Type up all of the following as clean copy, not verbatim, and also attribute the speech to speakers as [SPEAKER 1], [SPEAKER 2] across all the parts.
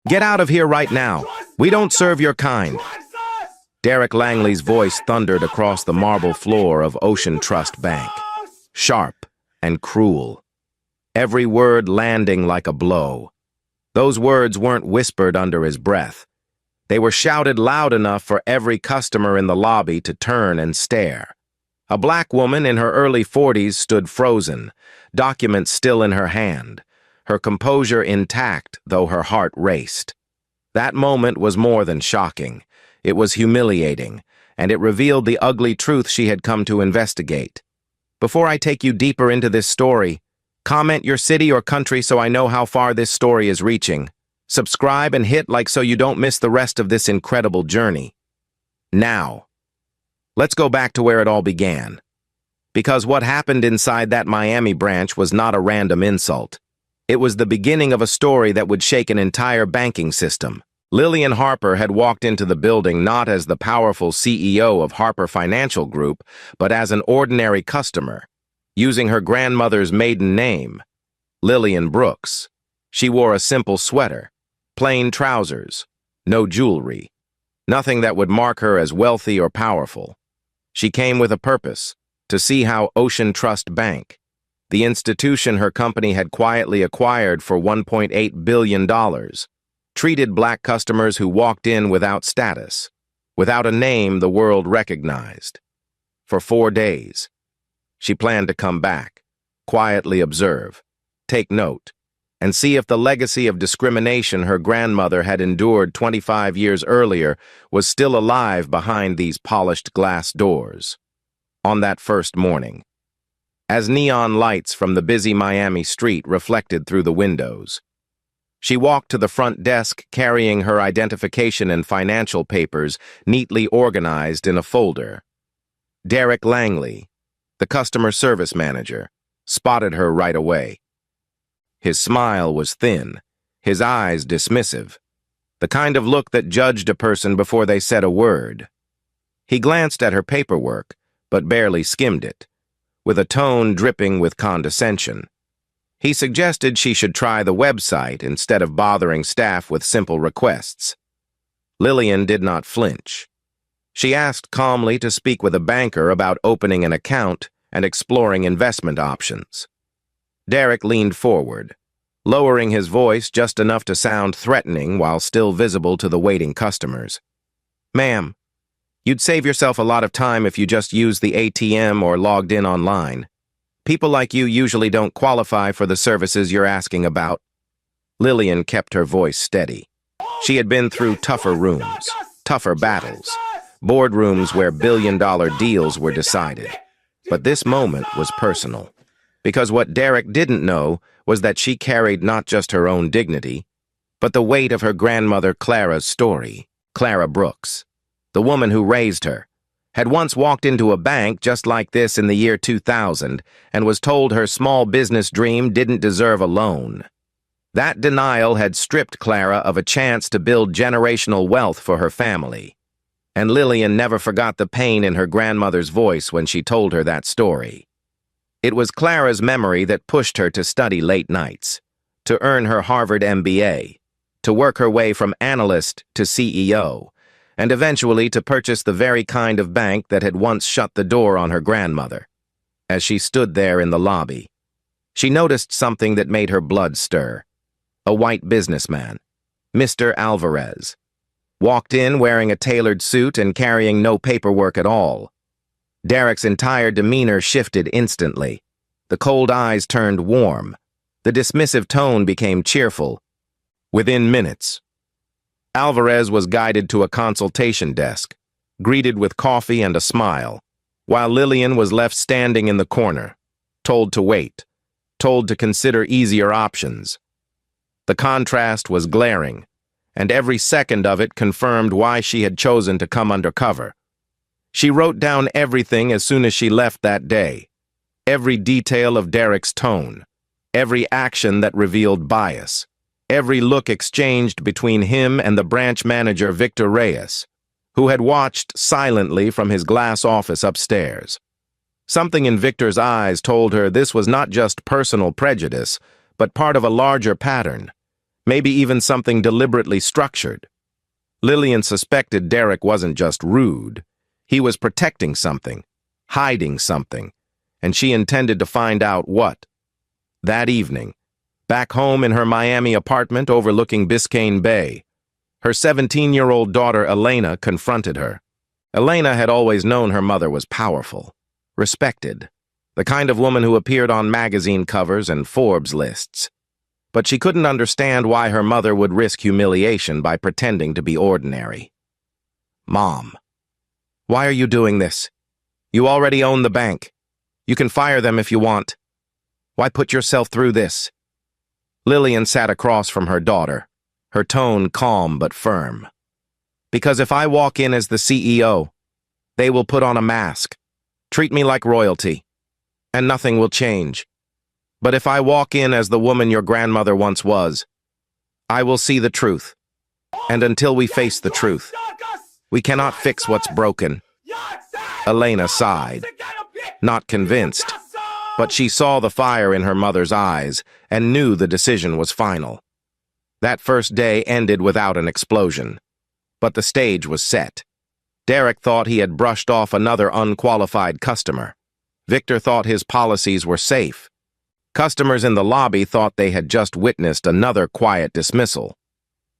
[SPEAKER 1] Get out of here right now. We don't serve your kind. Derek Langley's voice thundered across the marble floor of Ocean Trust Bank, sharp and cruel, every word landing like a blow. Those words weren't whispered under his breath. They were shouted loud enough for every customer in the lobby to turn and stare. A black woman in her early 40s stood frozen, documents still in her hand, her composure intact though her heart raced. That moment was more than shocking. It was humiliating, and it revealed the ugly truth she had come to investigate. Before I take you deeper into this story, comment your city or country so I know how far this story is reaching. Subscribe and hit like so you don't miss the rest of this incredible journey. Now, let's go back to where it all began. Because what happened inside that Miami branch was not a random insult. It was the beginning of a story that would shake an entire banking system. Lillian Harper had walked into the building not as the powerful CEO of Harper Financial Group, but as an ordinary customer, using her grandmother's maiden name, Lillian Brooks. She wore a simple sweater, plain trousers, no jewelry, nothing that would mark her as wealthy or powerful. She came with a purpose, to see how Ocean Trust Bank, the institution her company had quietly acquired for $1.8 billion, treated black customers who walked in without status, without a name the world recognized. For 4 days, she planned to come back, quietly observe, take note, and see if the legacy of discrimination her grandmother had endured 25 years earlier was still alive behind these polished glass doors. On that first morning, as neon lights from the busy Miami street reflected through the windows, she walked to the front desk carrying her identification and financial papers neatly organized in a folder. Derek Langley, the customer service manager, spotted her right away. His smile was thin, his eyes dismissive, the kind of look that judged a person before they said a word. He glanced at her paperwork, but barely skimmed it, with a tone dripping with condescension. He suggested she should try the website instead of bothering staff with simple requests. Lillian did not flinch. She asked calmly to speak with a banker about opening an account and exploring investment options. Derek leaned forward, lowering his voice just enough to sound threatening while still visible to the waiting customers. "Ma'am, you'd save yourself a lot of time if you just used the ATM or logged in online. People like you usually don't qualify for the services you're asking about." Lillian kept her voice steady. She had been through tougher rooms, tougher battles, boardrooms where billion-dollar deals were decided. But this moment was personal, because what Derek didn't know was that she carried not just her own dignity, but the weight of her grandmother Clara's story. Clara Brooks, the woman who raised her, had once walked into a bank just like this in the year 2000 and was told her small business dream didn't deserve a loan. That denial had stripped Clara of a chance to build generational wealth for her family. And Lillian never forgot the pain in her grandmother's voice when she told her that story. It was Clara's memory that pushed her to study late nights, to earn her Harvard MBA, to work her way from analyst to CEO, and eventually to purchase the very kind of bank that had once shut the door on her grandmother. As she stood there in the lobby, she noticed something that made her blood stir. A white businessman, Mr. Alvarez, walked in wearing a tailored suit and carrying no paperwork at all. Derek's entire demeanor shifted instantly. The cold eyes turned warm. The dismissive tone became cheerful. Within minutes, Alvarez was guided to a consultation desk, greeted with coffee and a smile, while Lillian was left standing in the corner, told to wait, told to consider easier options. The contrast was glaring, and every second of it confirmed why she had chosen to come undercover. She wrote down everything as soon as she left that day, every detail of Derek's tone, every action that revealed bias, every look exchanged between him and the branch manager Victor Reyes, who had watched silently from his glass office upstairs. Something in Victor's eyes told her this was not just personal prejudice, but part of a larger pattern. Maybe even something deliberately structured. Lillian suspected Derek wasn't just rude. He was protecting something, hiding something, and she intended to find out what. That evening, back home in her Miami apartment overlooking Biscayne Bay, her 17-year-old daughter Elena confronted her. Elena had always known her mother was powerful, respected, the kind of woman who appeared on magazine covers and Forbes lists. But she couldn't understand why her mother would risk humiliation by pretending to be ordinary. "Mom, why are you doing this? You already own the bank. You can fire them if you want. Why put yourself through this?" Lillian sat across from her daughter, her tone calm but firm. "Because if I walk in as the CEO, they will put on a mask, treat me like royalty, and nothing will change. But if I walk in as the woman your grandmother once was, I will see the truth. And until we face the truth, we cannot fix what's broken." Elena sighed, not convinced, but she saw the fire in her mother's eyes and knew the decision was final. That first day ended without an explosion, but the stage was set. Derek thought he had brushed off another unqualified customer. Victor thought his policies were safe. Customers in the lobby thought they had just witnessed another quiet dismissal.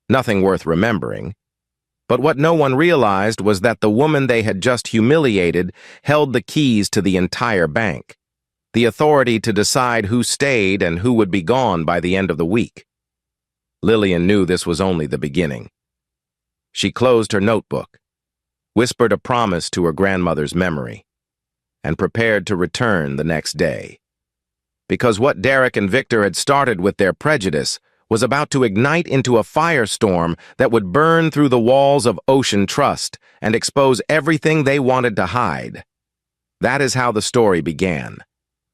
[SPEAKER 1] Nothing worth remembering. But what no one realized was that the woman they had just humiliated held the keys to the entire bank, the authority to decide who stayed and who would be gone by the end of the week. Lillian knew this was only the beginning. She closed her notebook, whispered a promise to her grandmother's memory, and prepared to return the next day. Because what Derek and Victor had started with their prejudice was about to ignite into a firestorm that would burn through the walls of Ocean Trust and expose everything they wanted to hide. That is how the story began.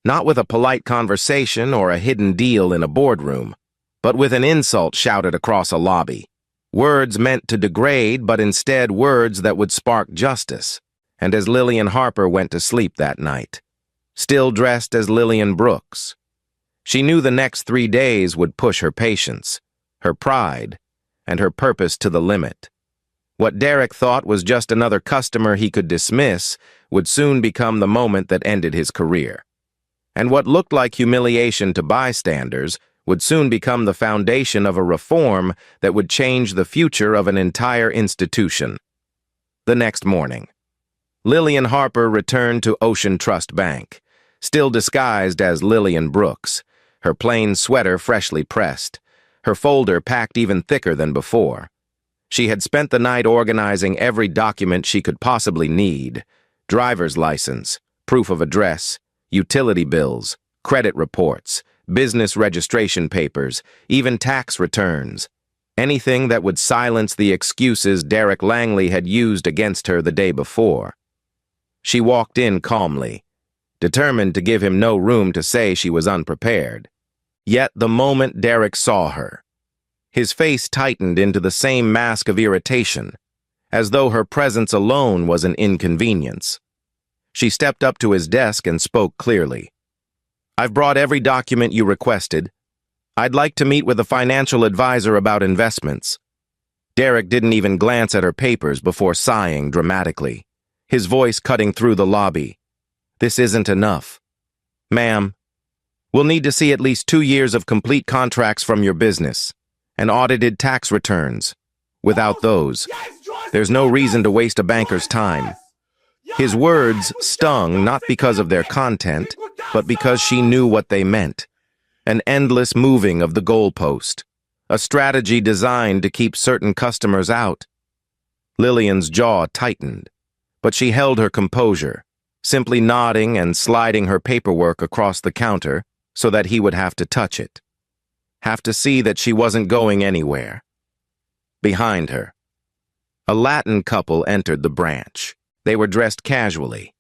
[SPEAKER 1] Not with a polite conversation or a hidden deal in a boardroom, but with an insult shouted across a lobby. Words meant to degrade, but instead words that would spark justice. And as Lillian Harper went to sleep that night, still dressed as Lillian Brooks, she knew the next 3 days would push her patience, her pride, and her purpose to the limit. What Derek thought was just another customer he could dismiss would soon become the moment that ended his career. And what looked like humiliation to bystanders would soon become the foundation of a reform that would change the future of an entire institution. The next morning, Lillian Harper returned to Ocean Trust Bank, still disguised as Lillian Brooks, her plain sweater freshly pressed, her folder packed even thicker than before. She had spent the night organizing every document she could possibly need: driver's license, proof of address, utility bills, credit reports, business registration papers, even tax returns. Anything that would silence the excuses Derek Langley had used against her the day before. She walked in calmly, determined to give him no room to say she was unprepared. Yet the moment Derek saw her, his face tightened into the same mask of irritation, as though her presence alone was an inconvenience. She stepped up to his desk and spoke clearly. "I've brought every document you requested. I'd like to meet with a financial advisor about investments." Derek didn't even glance at her papers before sighing dramatically, his voice cutting through the lobby. "This isn't enough. Ma'am, we'll need to see at least 2 years of complete contracts from your business and audited tax returns. Without those, there's no reason to waste a banker's time." His words stung not because of their content, but because she knew what they meant. An endless moving of the goalpost, a strategy designed to keep certain customers out. Lillian's jaw tightened, but she held her composure, simply nodding and sliding her paperwork across the counter so that he would have to touch it. Have to see that she wasn't going anywhere. Behind her, a Latin couple entered the branch. They were dressed casually,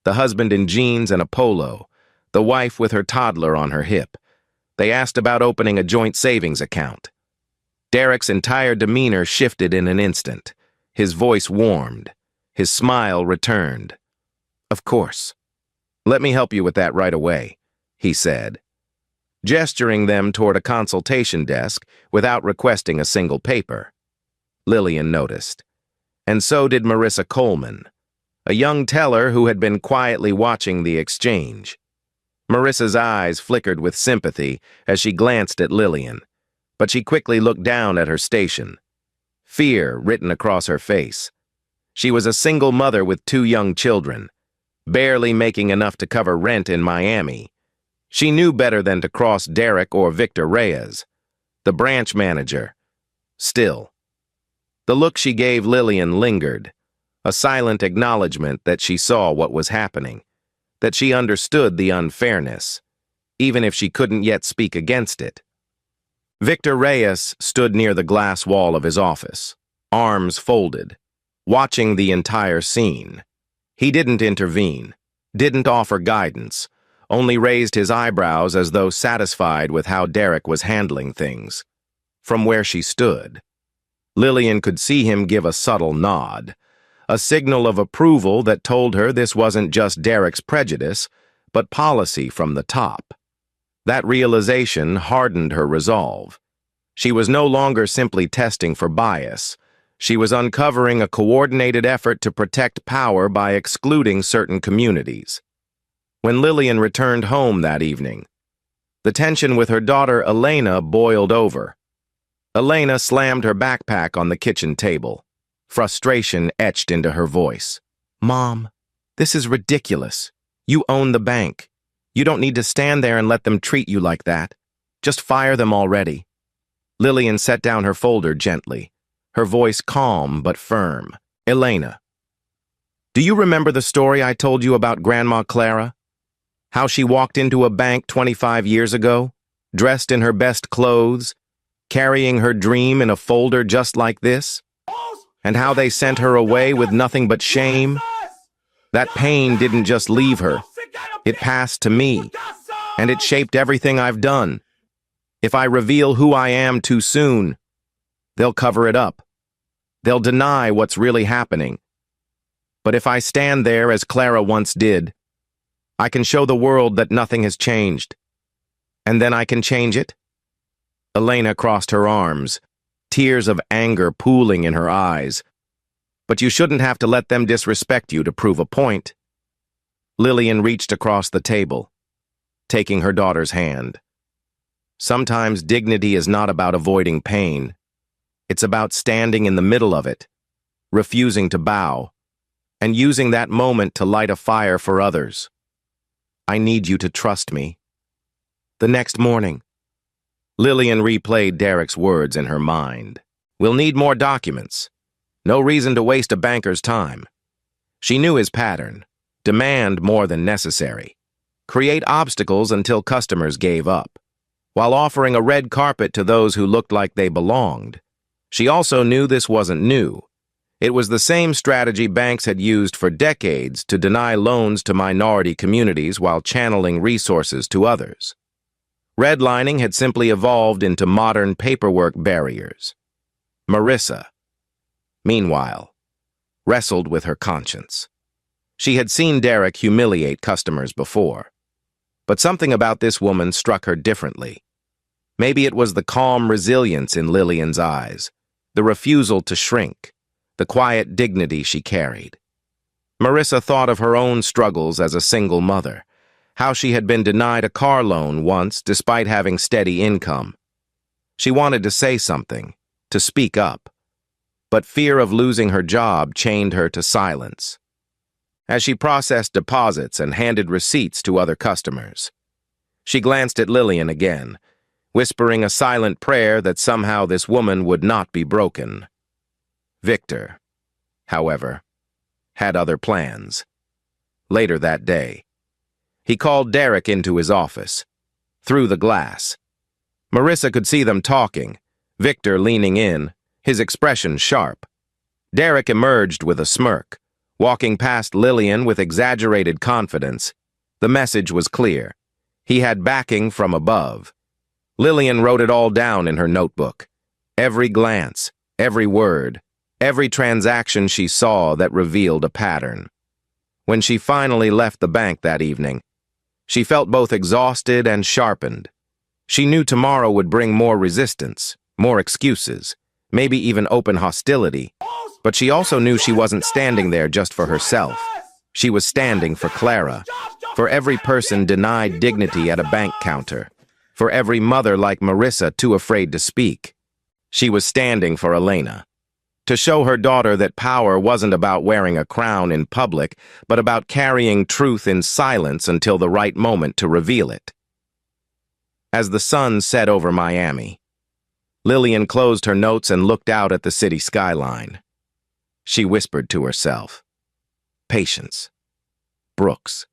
[SPEAKER 1] the husband in jeans and a polo, the wife with her toddler on her hip. They asked about opening a joint savings account. Derek's entire demeanor shifted in an instant. His voice warmed. His smile returned. "Of course. Let me help you with that right away," he said. gesturing them toward a consultation desk without requesting a single paper. Lillian noticed. And so did Marissa Coleman, a young teller who had been quietly watching the exchange. Marissa's eyes flickered with sympathy as she glanced at Lillian, but she quickly looked down at her station, fear written across her face. She was a single mother with 2 young children, barely making enough to cover rent in Miami. She knew better than to cross Derek or Victor Reyes, the branch manager. Still, the look she gave Lillian lingered, a silent acknowledgement that she saw what was happening, that she understood the unfairness, even if she couldn't yet speak against it. Victor Reyes stood near the glass wall of his office, arms folded, watching the entire scene. He didn't intervene, didn't offer guidance, only raised his eyebrows as though satisfied with how Derek was handling things. From where she stood, Lillian could see him give a subtle nod, a signal of approval that told her this wasn't just Derek's prejudice, but policy from the top. That realization hardened her resolve. She was no longer simply testing for bias. She was uncovering a coordinated effort to protect power by excluding certain communities. When Lillian returned home that evening, the tension with her daughter Elena boiled over. Elena slammed her backpack on the kitchen table, frustration etched into her voice. "Mom, this is ridiculous. You own the bank. You don't need to stand there and let them treat you like that. Just fire them already." Lillian set down her folder gently, her voice calm but firm. "Elena, do you remember the story I told you about Grandma Clara? How she walked into a bank 25 years ago, dressed in her best clothes, carrying her dream in a folder just like this? And how they sent her away with nothing but shame? That pain didn't just leave her. It passed to me, and it shaped everything I've done. If I reveal who I am too soon, they'll cover it up. They'll deny what's really happening. But if I stand there as Clara once did, I can show the world that nothing has changed. And then I can change it." Elena crossed her arms, tears of anger pooling in her eyes. "But you shouldn't have to let them disrespect you to prove a point." Lillian reached across the table, taking her daughter's hand. Sometimes dignity is not about avoiding pain. It's about standing in the middle of it, refusing to bow, and using that moment to light a fire for others. "I need you to trust me." The next morning, Lillian replayed Derek's words in her mind. "We'll need more documents. No reason to waste a banker's time." She knew his pattern. Demand more than necessary. Create obstacles until customers gave up, while offering a red carpet to those who looked like they belonged. She also knew this wasn't new. It was the same strategy banks had used for decades to deny loans to minority communities while channeling resources to others. Redlining had simply evolved into modern paperwork barriers. Marissa, meanwhile, wrestled with her conscience. She had seen Derek humiliate customers before, but something about this woman struck her differently. Maybe it was the calm resilience in Lillian's eyes, the refusal to shrink, the quiet dignity she carried. Marissa thought of her own struggles as a single mother, how she had been denied a car loan once despite having steady income. She wanted to say something, to speak up, but fear of losing her job chained her to silence. As she processed deposits and handed receipts to other customers, she glanced at Lillian again, whispering a silent prayer that somehow this woman would not be broken. Victor, however, had other plans. Later that day, he called Derek into his office, through the glass. Marissa could see them talking, Victor leaning in, his expression sharp. Derek emerged with a smirk, walking past Lillian with exaggerated confidence. The message was clear. He had backing from above. Lillian wrote it all down in her notebook. Every glance, every word, every transaction she saw that revealed a pattern. When she finally left the bank that evening, she felt both exhausted and sharpened. She knew tomorrow would bring more resistance, more excuses, maybe even open hostility, but she also knew she wasn't standing there just for herself. She was standing for Clara, for every person denied dignity at a bank counter, for every mother like Marissa too afraid to speak. She was standing for Elena, to show her daughter that power wasn't about wearing a crown in public, but about carrying truth in silence until the right moment to reveal it. As the sun set over Miami, Lillian closed her notes and looked out at the city skyline. She whispered to herself, "Patience. Brooks.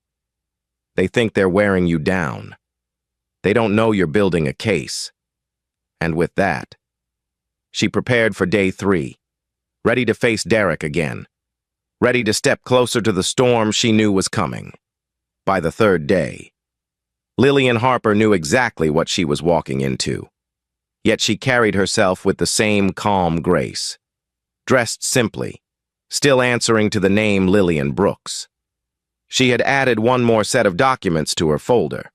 [SPEAKER 1] They think they're wearing you down. They don't know you're building a case." And with that, she prepared for day 3, ready to face Derek again, ready to step closer to the storm she knew was coming. By the 3rd day, Lillian Harper knew exactly what she was walking into. Yet she carried herself with the same calm grace, dressed simply, still answering to the name Lillian Brooks. She had added one more set of documents to her folder: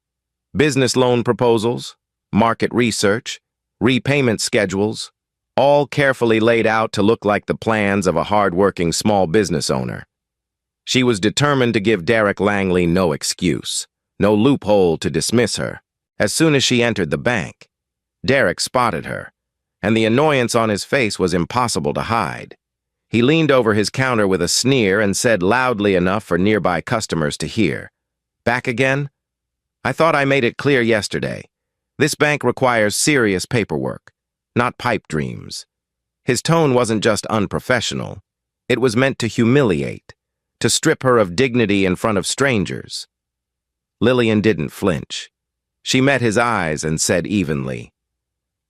[SPEAKER 1] business loan proposals, market research, repayment schedules, all carefully laid out to look like the plans of a hard-working small business owner. She was determined to give Derek Langley no excuse, no loophole to dismiss her. As soon as she entered the bank, Derek spotted her, and the annoyance on his face was impossible to hide. He leaned over his counter with a sneer and said loudly enough for nearby customers to hear, "Back again? I thought I made it clear yesterday. This bank requires serious paperwork, not pipe dreams." His tone wasn't just unprofessional. It was meant to humiliate, to strip her of dignity in front of strangers. Lillian didn't flinch. She met his eyes and said evenly,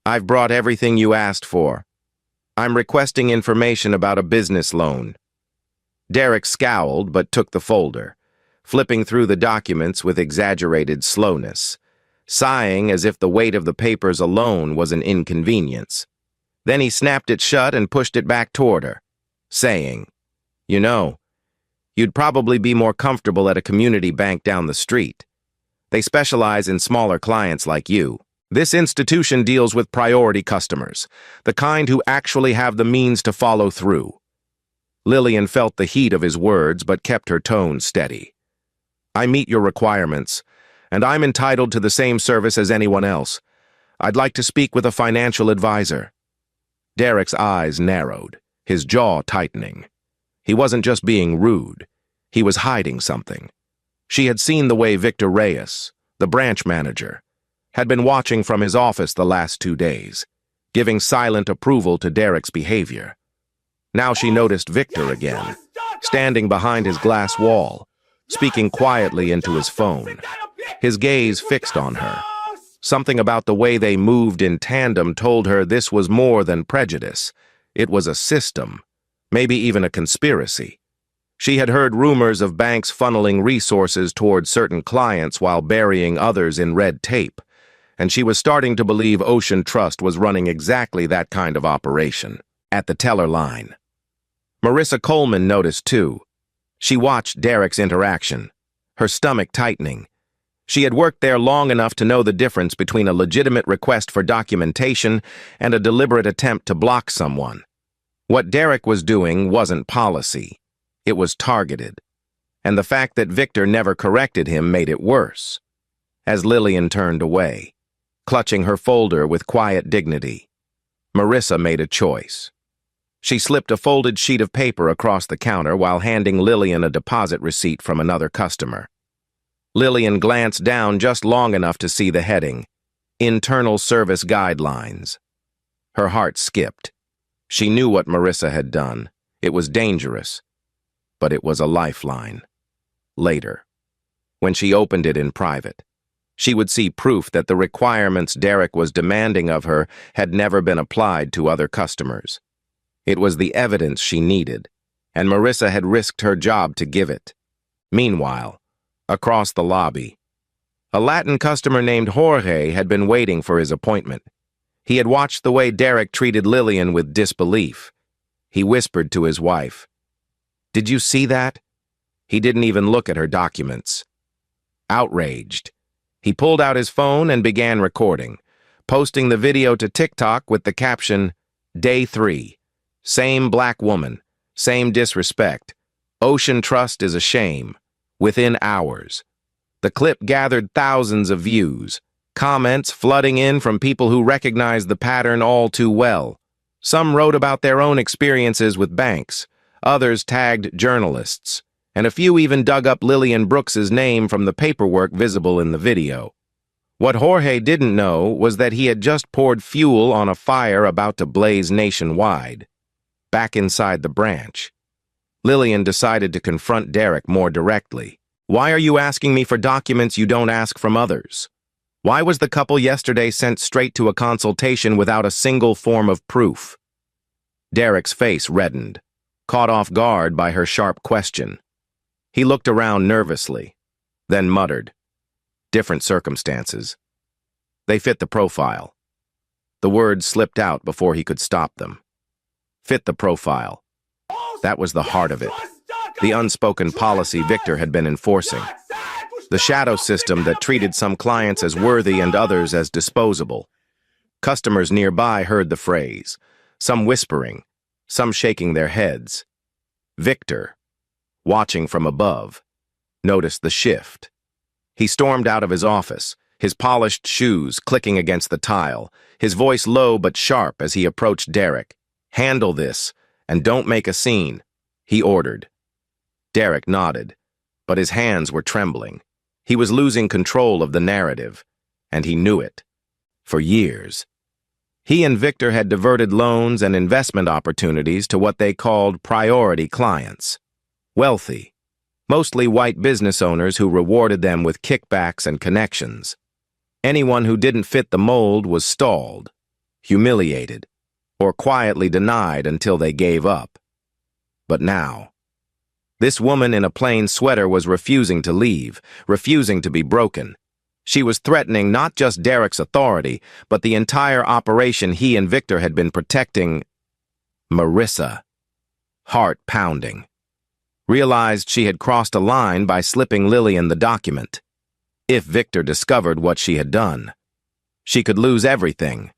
[SPEAKER 1] "I've brought everything you asked for. I'm requesting information about a business loan." Derek scowled but took the folder, flipping through the documents with exaggerated slowness, sighing as if the weight of the papers alone was an inconvenience. Then he snapped it shut and pushed it back toward her, saying, "You know, you'd probably be more comfortable at a community bank down the street. They specialize in smaller clients like you. This institution deals with priority customers, the kind who actually have the means to follow through." Lillian felt the heat of his words but kept her tone steady. "I meet your requirements, and I'm entitled to the same service as anyone else. I'd like to speak with a financial advisor." Derek's eyes narrowed, his jaw tightening. He wasn't just being rude. He was hiding something. She had seen the way Victor Reyes, the branch manager, had been watching from his office the last 2 days, giving silent approval to Derek's behavior. Now she noticed Victor again, standing behind his glass wall, speaking quietly into his phone, his gaze fixed on her. Something about the way they moved in tandem told her this was more than prejudice. It was a system, maybe even a conspiracy. She had heard rumors of banks funneling resources toward certain clients while burying others in red tape, and she was starting to believe Ocean Trust was running exactly that kind of operation. At the teller line, Marissa Coleman noticed too. She watched Derek's interaction, her stomach tightening. She had worked there long enough to know the difference between a legitimate request for documentation and a deliberate attempt to block someone. What Derek was doing wasn't policy. It was targeted. And the fact that Victor never corrected him made it worse. As Lillian turned away, clutching her folder with quiet dignity, Marissa made a choice. She slipped a folded sheet of paper across the counter while handing Lillian a deposit receipt from another customer. Lillian glanced down just long enough to see the heading, Internal Service Guidelines. Her heart skipped. She knew what Marissa had done. It was dangerous, but it was a lifeline. Later, when she opened it in private, she would see proof that the requirements Derek was demanding of her had never been applied to other customers. It was the evidence she needed, and Marissa had risked her job to give it. Meanwhile, across the lobby, a Latin customer named Jorge had been waiting for his appointment. He had watched the way Derek treated Lillian with disbelief. He whispered to his wife, "Did you see that?" He didn't even look at her documents. Outraged, He pulled out his phone and began recording, posting the video to TikTok with the caption, "Day 3. Same black woman, same disrespect. Ocean Trust is a shame." Within hours, the clip gathered thousands of views, comments flooding in from people who recognized the pattern all too well. Some wrote about their own experiences with banks, others tagged journalists, and a few even dug up Lillian Brooks's name from the paperwork visible in the video. What Jorge didn't know was that he had just poured fuel on a fire about to blaze nationwide. Back inside the branch, Lillian decided to confront Derek more directly. "Why are you asking me for documents you don't ask from others? Why was the couple yesterday sent straight to a consultation without a single form of proof?" Derek's face reddened, caught off guard by her sharp question. He looked around nervously, then muttered, "Different circumstances. They fit the profile." The words slipped out before he could stop them. Fit the profile. That was the heart of it. The unspoken policy Victor had been enforcing. The shadow system that treated some clients as worthy and others as disposable. Customers nearby heard the phrase, some whispering, some shaking their heads. Victor, watching from above, noticed the shift. He stormed out of his office, his polished shoes clicking against the tile, his voice low but sharp as he approached Derek. "Handle this, and don't make a scene," he ordered. Derek nodded, but his hands were trembling. He was losing control of the narrative, and he knew it. For years, he and Victor had diverted loans and investment opportunities to what they called priority clients. Wealthy, mostly white business owners who rewarded them with kickbacks and connections. Anyone who didn't fit the mold was stalled, humiliated, or quietly denied until they gave up. But now, this woman in a plain sweater was refusing to leave, refusing to be broken. She was threatening not just Derek's authority, but the entire operation he and Victor had been protecting. Marissa, heart pounding, realized she had crossed a line by slipping Lillian the document. If Victor discovered what she had done, she could lose everything.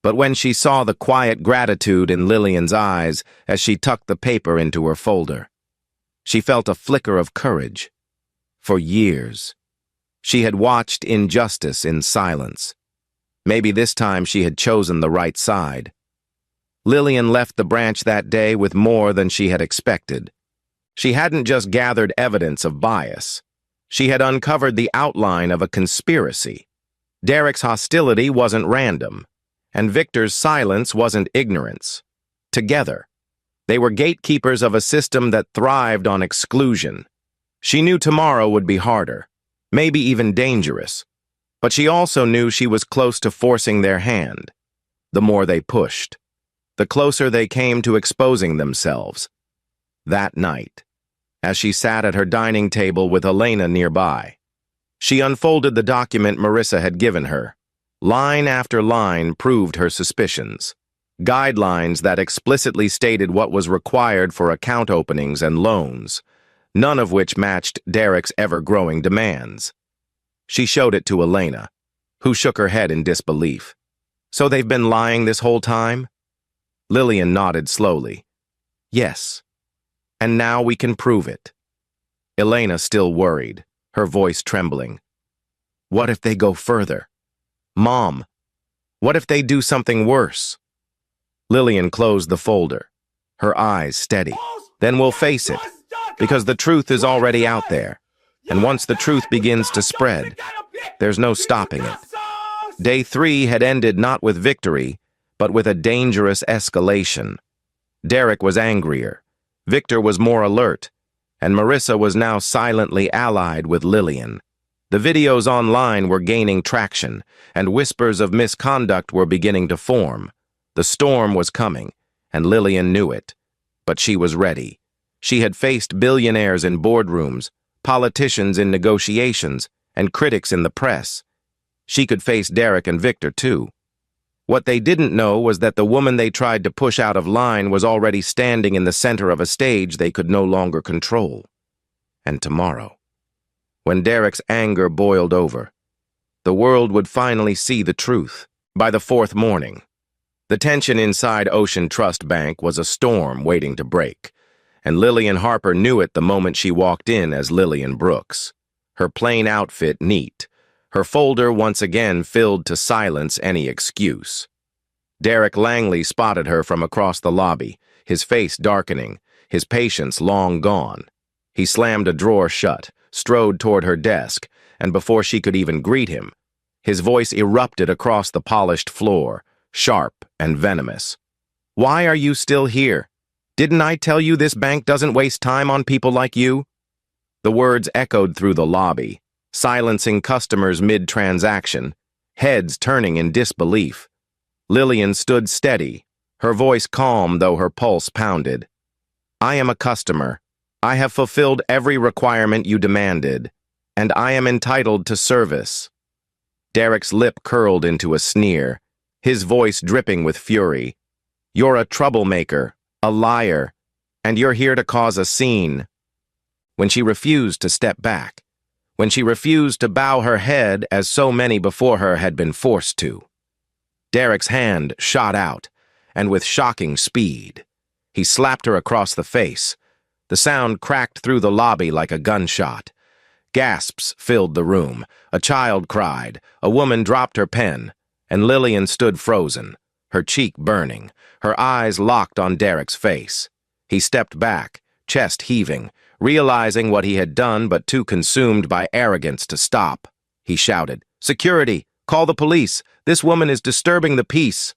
[SPEAKER 1] But when she saw the quiet gratitude in Lillian's eyes as she tucked the paper into her folder, she felt a flicker of courage. For years, she had watched injustice in silence. Maybe this time she had chosen the right side. Lillian left the branch that day with more than she had expected. She hadn't just gathered evidence of bias. She had uncovered the outline of a conspiracy. Derek's hostility wasn't random, and Victor's silence wasn't ignorance. Together, they were gatekeepers of a system that thrived on exclusion. She knew tomorrow would be harder, maybe even dangerous, but she also knew she was close to forcing their hand. The more they pushed, the closer they came to exposing themselves. That night, as she sat at her dining table with Elena nearby, she unfolded the document Marissa had given her. Line after line proved her suspicions. Guidelines that explicitly stated what was required for account openings and loans, none of which matched Derek's ever-growing demands. She showed it to Elena, who shook her head in disbelief. "So they've been lying this whole time?" Lillian nodded slowly. "Yes. And now we can prove it." Elena still worried, her voice trembling. "What if they go further? Mom, what if they do something worse?" Lillian closed the folder, her eyes steady. "Then we'll face it, because the truth is already out there. And once the truth begins to spread, there's no stopping it." Day 3 had ended not with victory, but with a dangerous escalation. Derek was angrier, Victor was more alert, and Marissa was now silently allied with Lillian. The videos online were gaining traction, and whispers of misconduct were beginning to form. The storm was coming, and Lillian knew it. But she was ready. She had faced billionaires in boardrooms, politicians in negotiations, and critics in the press. She could face Derek and Victor, too. What they didn't know was that the woman they tried to push out of line was already standing in the center of a stage they could no longer control. And tomorrow, when Derek's anger boiled over, the world would finally see the truth. By the fourth morning, the tension inside Ocean Trust Bank was a storm waiting to break, and Lillian Harper knew it the moment she walked in as Lillian Brooks. Her plain outfit neat, her folder once again filled to silence any excuse. Derek Langley spotted her from across the lobby, his face darkening, his patience long gone. He slammed a drawer shut, strode toward her desk, and before she could even greet him, his voice erupted across the polished floor, sharp and venomous. "Why are you still here? Didn't I tell you this bank doesn't waste time on people like you?" The words echoed through the lobby, silencing customers mid-transaction, heads turning in disbelief. Lillian stood steady, her voice calm though her pulse pounded. "I am a customer. I have fulfilled every requirement you demanded, and I am entitled to service." Derek's lip curled into a sneer, his voice dripping with fury. "You're a troublemaker, a liar, and you're here to cause a scene." When she refused to step back, when she refused to bow her head as so many before her had been forced to, Derek's hand shot out, and with shocking speed, he slapped her across the face. The sound cracked through the lobby like a gunshot. Gasps filled the room. A child cried, a woman dropped her pen, and Lillian stood frozen, her cheek burning, her eyes locked on Derek's face. He stepped back, chest heaving, realizing what he had done but too consumed by arrogance to stop. He shouted, "Security! Call the police! This woman is disturbing the peace!"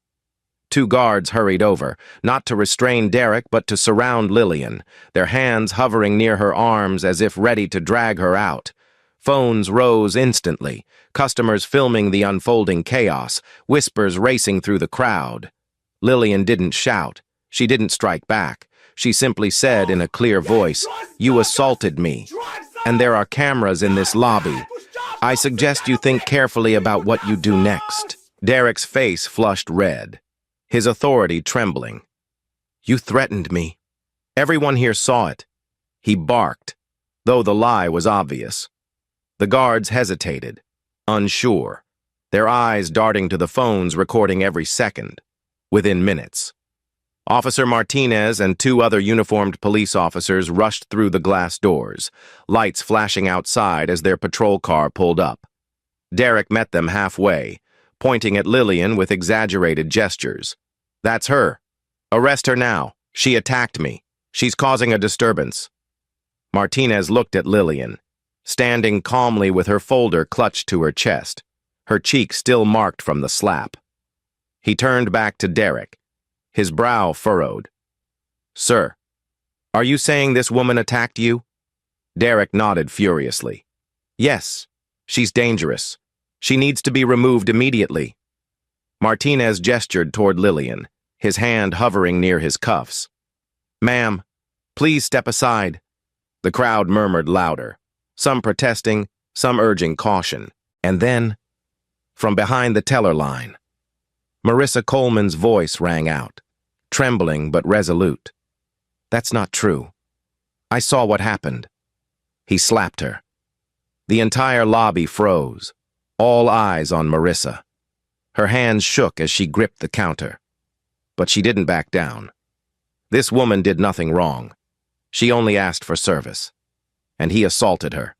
[SPEAKER 1] Two guards hurried over, not to restrain Derek but to surround Lillian, their hands hovering near her arms as if ready to drag her out. Phones rose instantly, customers filming the unfolding chaos, whispers racing through the crowd. Lillian didn't shout. She didn't strike back. She simply said in a clear voice, "You assaulted me, and there are cameras in this lobby. I suggest you think carefully about what you do next." Derek's face flushed red, his authority trembling. "You threatened me. Everyone here saw it." He barked, though the lie was obvious. The guards hesitated, unsure, their eyes darting to the phones recording every second. Within minutes, Officer Martinez and two other uniformed police officers rushed through the glass doors, lights flashing outside as their patrol car pulled up. Derek met them halfway, pointing at Lillian with exaggerated gestures. "That's her. Arrest her now. She attacked me. She's causing a disturbance." Martinez looked at Lillian, standing calmly with her folder clutched to her chest, her cheek still marked from the slap. He turned back to Derek, his brow furrowed. "Sir, are you saying this woman attacked you?" Derek nodded furiously. "Yes, she's dangerous. She needs to be removed immediately." Martinez gestured toward Lillian, his hand hovering near his cuffs. "Ma'am, please step aside." The crowd murmured louder, some protesting, some urging caution. And then, from behind the teller line, Marissa Coleman's voice rang out, trembling but resolute. "That's not true. I saw what happened." He slapped her. The entire lobby froze, all eyes on Marissa. Her hands shook as she gripped the counter. But she didn't back down. This woman did nothing wrong. She only asked for service. And he assaulted her.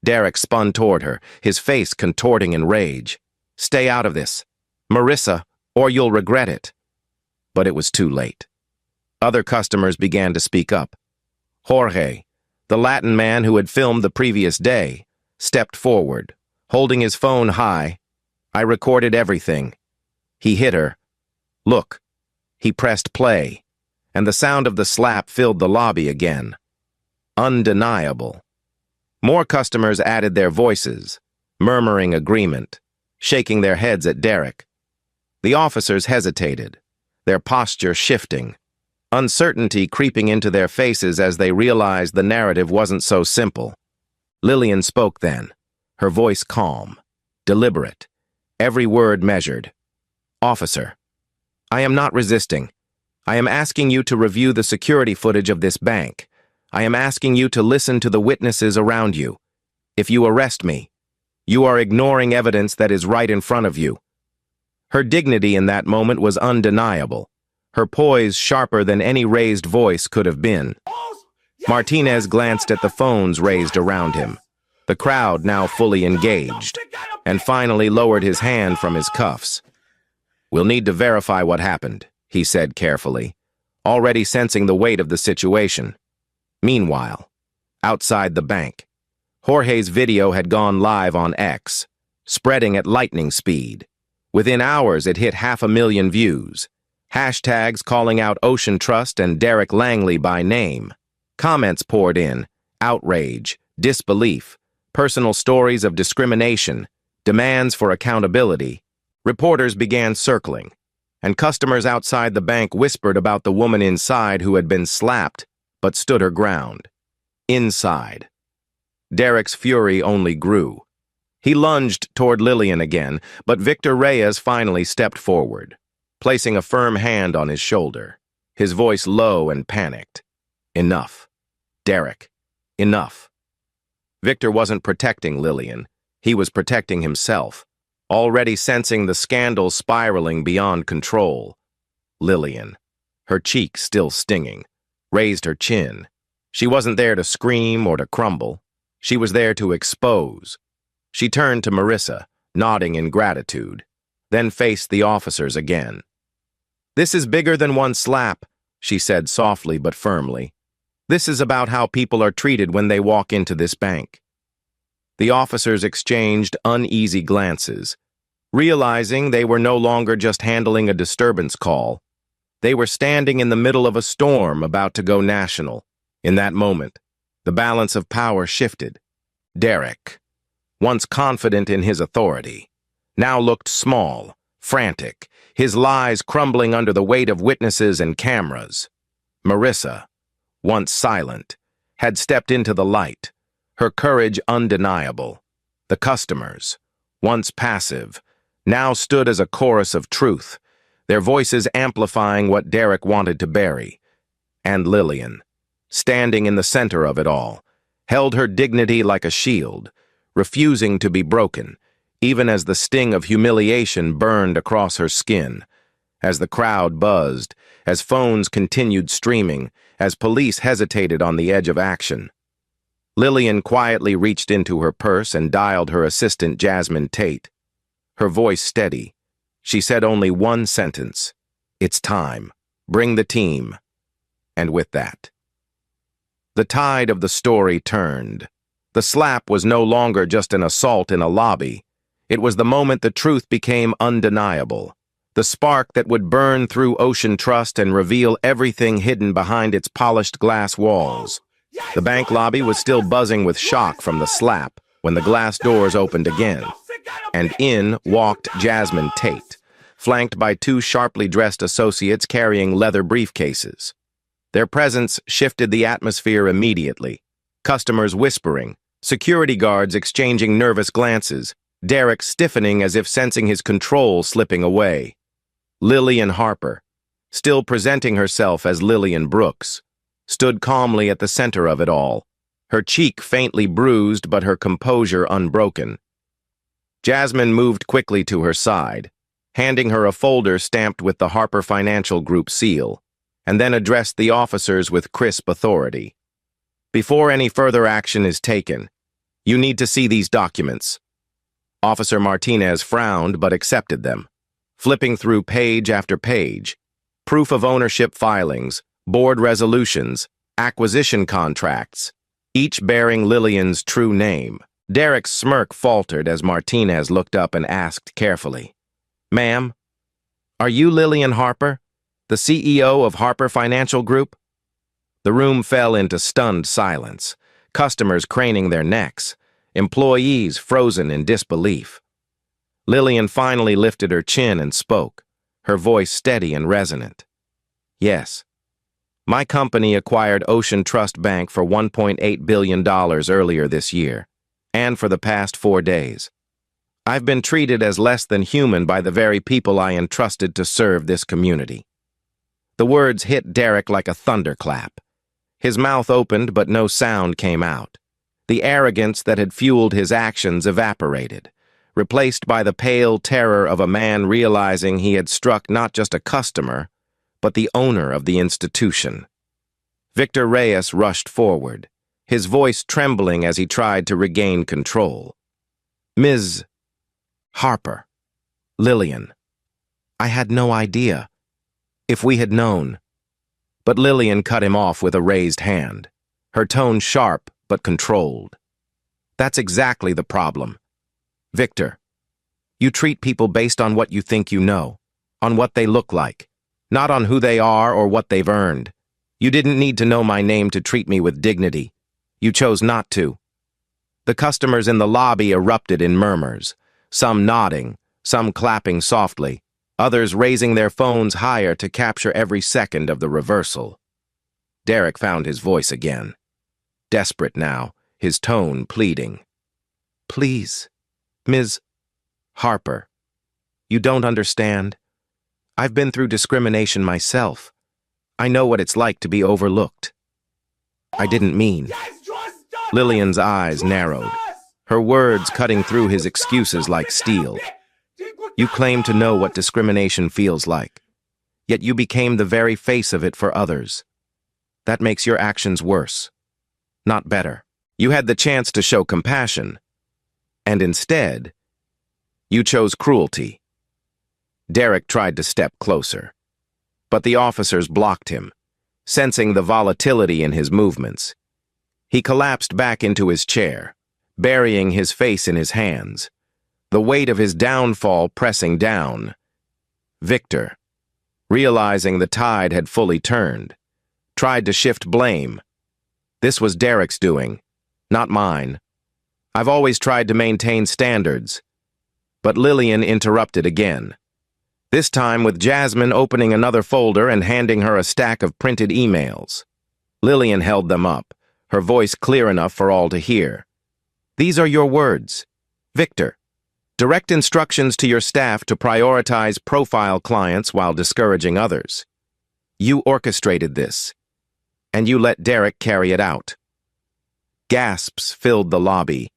[SPEAKER 1] Derek spun toward her, his face contorting in rage. "Stay out of this, Marissa, or you'll regret it." But it was too late. Other customers began to speak up. Jorge, the Latin man who had filmed the previous day, stepped forward, holding his phone high. "I recorded everything." He hit her. "Look." He pressed play, and the sound of the slap filled the lobby again. Undeniable. More customers added their voices, murmuring agreement, shaking their heads at Derek. The officers hesitated, their posture shifting, uncertainty creeping into their faces as they realized the narrative wasn't so simple. Lillian spoke then, her voice calm, deliberate, every word measured. "Officer, I am not resisting. I am asking you to review the security footage of this bank. I am asking you to listen to the witnesses around you. If you arrest me, You are ignoring evidence that is right in front of you." Her dignity in that moment was undeniable, her poise sharper than any raised voice could have been. Martinez glanced at the phones raised around him, the crowd now fully engaged, and finally lowered his hand from his cuffs. "We'll need to verify what happened," he said carefully, already sensing the weight of the situation. Meanwhile, outside the bank, Jorge's video had gone live on X, spreading at lightning speed. Within hours, it hit 500,000 views. Hashtags calling out Ocean Trust and Derek Langley by name. Comments poured in, outrage, disbelief, personal stories of discrimination, demands for accountability. Reporters began circling, and customers outside the bank whispered about the woman inside who had been slapped but stood her ground. Inside. Derek's fury only grew. He lunged toward Lillian again, but Victor Reyes finally stepped forward, placing a firm hand on his shoulder, his voice low and panicked. "Enough. Derek, enough." Victor wasn't protecting Lillian. He was protecting himself, already sensing the scandal spiraling beyond control. Lillian, her cheek still stinging, raised her chin. She wasn't there to scream or to crumble. She was there to expose. She turned to Marissa, nodding in gratitude, then faced the officers again. "This is bigger than one slap," she said softly but firmly. "This is about how people are treated when they walk into this bank." The officers exchanged uneasy glances, realizing they were no longer just handling a disturbance call. They were standing in the middle of a storm about to go national. In that moment, the balance of power shifted. Derek, once confident in his authority, now looked small, frantic, his lies crumbling under the weight of witnesses and cameras. Marissa, once silent, had stepped into the light, her courage undeniable. The customers, once passive, now stood as a chorus of truth, their voices amplifying what Derek wanted to bury. And Lillian, standing in the center of it all, held her dignity like a shield, refusing to be broken, even as the sting of humiliation burned across her skin. As the crowd buzzed, as phones continued streaming, as police hesitated on the edge of action, Lillian quietly reached into her purse and dialed her assistant Jasmine Tate. Her voice steady, she said only one sentence: "It's time. Bring the team." And with that, the tide of the story turned. The slap was no longer just an assault in a lobby. It was the moment the truth became undeniable. The spark that would burn through Ocean Trust and reveal everything hidden behind its polished glass walls. The bank lobby was still buzzing with shock from the slap when the glass doors opened again, and in walked Jasmine Tate, flanked by two sharply dressed associates carrying leather briefcases. Their presence shifted the atmosphere immediately. Customers whispering, security guards exchanging nervous glances, Derek stiffening as if sensing his control slipping away. Lillian Harper, still presenting herself as Lillian Brooks, stood calmly at the center of it all, her cheek faintly bruised but her composure unbroken. Jasmine moved quickly to her side, handing her a folder stamped with the Harper Financial Group seal, and then addressed the officers with crisp authority. "Before any further action is taken, you need to see these documents." Officer Martinez frowned but accepted them, flipping through page after page. Proof of ownership filings, board resolutions, acquisition contracts, each bearing Lillian's true name. Derek's smirk faltered as Martinez looked up and asked carefully, "Ma'am, are you Lillian Harper, the CEO of Harper Financial Group?" The room fell into stunned silence, customers craning their necks, employees frozen in disbelief. Lillian finally lifted her chin and spoke, her voice steady and resonant. "Yes. My company acquired Ocean Trust Bank for $1.8 billion earlier this year, and for the past 4 days. I've been treated as less than human by the very people I entrusted to serve this community." The words hit Derek like a thunderclap. His mouth opened, but no sound came out. The arrogance that had fueled his actions evaporated, replaced by the pale terror of a man realizing he had struck not just a customer, but the owner of the institution. Victor Reyes rushed forward, his voice trembling as he tried to regain control. "Ms. Harper, Lillian, I had no idea. If we had known." But Lillian cut him off with a raised hand, her tone sharp but controlled. "That's exactly the problem. Victor, you treat people based on what you think you know, on what they look like, not on who they are or what they've earned. You didn't need to know my name to treat me with dignity. You chose not to." The customers in the lobby erupted in murmurs, some nodding, some clapping softly, others raising their phones higher to capture every second of the reversal. Derek found his voice again. Desperate now, his tone pleading. "Please, Ms. Harper, you don't understand. I've been through discrimination myself. I know what it's like to be overlooked." "I didn't mean." Lillian's eyes narrowed, her words cutting through his excuses like steel. "You claim to know what discrimination feels like, yet you became the very face of it for others. That makes your actions worse, not better. You had the chance to show compassion, and instead, you chose cruelty." Derek tried to step closer, but the officers blocked him, sensing the volatility in his movements. He collapsed back into his chair, burying his face in his hands, the weight of his downfall pressing down. Victor, realizing the tide had fully turned, tried to shift blame. "This was Derek's doing, not mine. I've always tried to maintain standards." But Lillian interrupted again, this time with Jasmine opening another folder and handing her a stack of printed emails. Lillian held them up, her voice clear enough for all to hear. "These are your words. Victor, direct instructions to your staff to prioritize profile clients while discouraging others. You orchestrated this, and you let Derek carry it out." Gasps filled the lobby,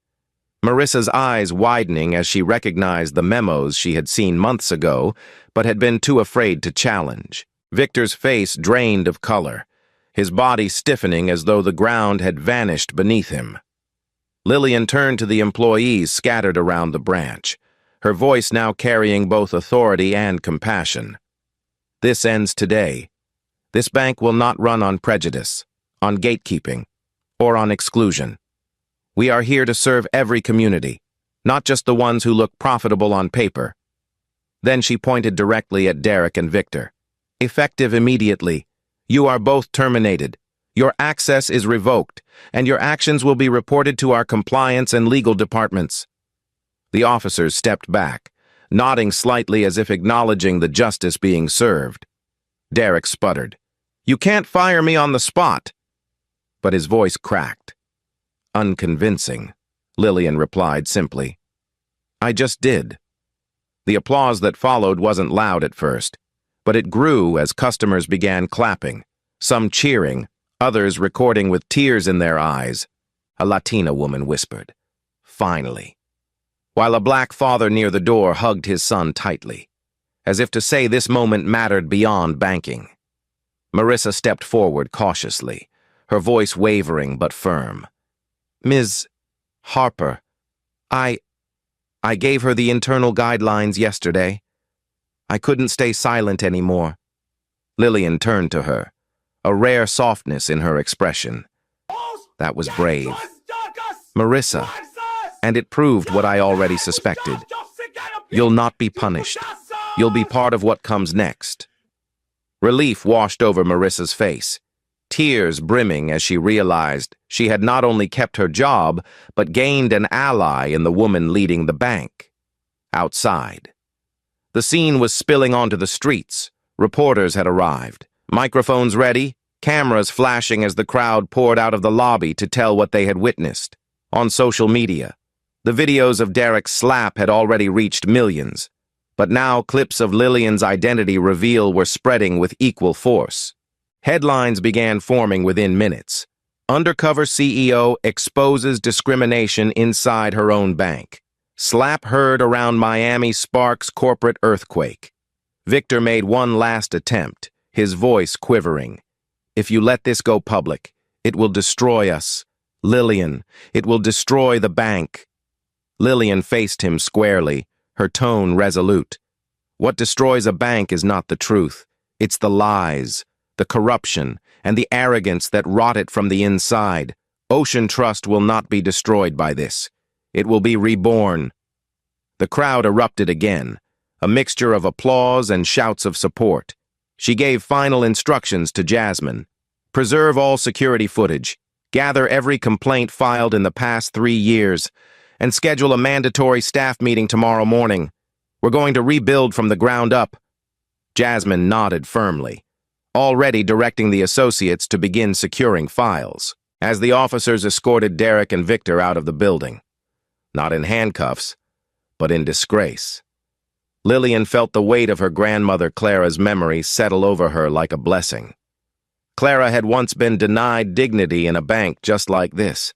[SPEAKER 1] Marissa's eyes widening as she recognized the memos she had seen months ago, but had been too afraid to challenge. Victor's face drained of color, his body stiffening as though the ground had vanished beneath him. Lillian turned to the employees scattered around the branch, her voice now carrying both authority and compassion. "This ends today. This bank will not run on prejudice, on gatekeeping, or on exclusion. We are here to serve every community, not just the ones who look profitable on paper." Then she pointed directly at Derek and Victor. "Effective immediately. You are both terminated. Your access is revoked, and your actions will be reported to our compliance and legal departments." The officers stepped back, nodding slightly as if acknowledging the justice being served. Derek sputtered, "You can't fire me on the spot." But his voice cracked. "Unconvincing," Lillian replied simply. "I just did." The applause that followed wasn't loud at first, but it grew as customers began clapping, some cheering, others recording with tears in their eyes. A Latina woman whispered, "Finally," while a black father near the door hugged his son tightly, as if to say this moment mattered beyond banking. Marissa stepped forward cautiously, her voice wavering but firm. "Ms. Harper, I gave her the internal guidelines yesterday. I couldn't stay silent anymore." Lillian turned to her, a rare softness in her expression. "That was brave, Marissa, and it proved what I already suspected. You'll not be punished. You'll be part of what comes next." Relief washed over Marissa's face, tears brimming as she realized she had not only kept her job, but gained an ally in the woman leading the bank. Outside, the scene was spilling onto the streets. Reporters had arrived, microphones ready, cameras flashing as the crowd poured out of the lobby to tell what they had witnessed. On social media, the videos of Derek's slap had already reached millions, but now clips of Lillian's identity reveal were spreading with equal force. Headlines began forming within minutes. Undercover CEO exposes discrimination inside her own bank. Slap heard around Miami sparks corporate earthquake. Victor made one last attempt, his voice quivering. If you let this go public, it will destroy us. Lillian, it will destroy the bank. Lillian faced him squarely, her tone resolute. What destroys a bank is not the truth. It's the lies, the corruption, and the arrogance that rot it from the inside. Ocean Trust will not be destroyed by this. It will be reborn. The crowd erupted again, a mixture of applause and shouts of support. She gave final instructions to Jasmine. Preserve all security footage, gather every complaint filed in the past 3 years, and schedule a mandatory staff meeting tomorrow morning. We're going to rebuild from the ground up. Jasmine nodded firmly, already directing the associates to begin securing files, as the officers escorted Derek and Victor out of the building. Not in handcuffs, but in disgrace. Lillian felt the weight of her grandmother Clara's memory settle over her like a blessing. Clara had once been denied dignity in a bank just like this.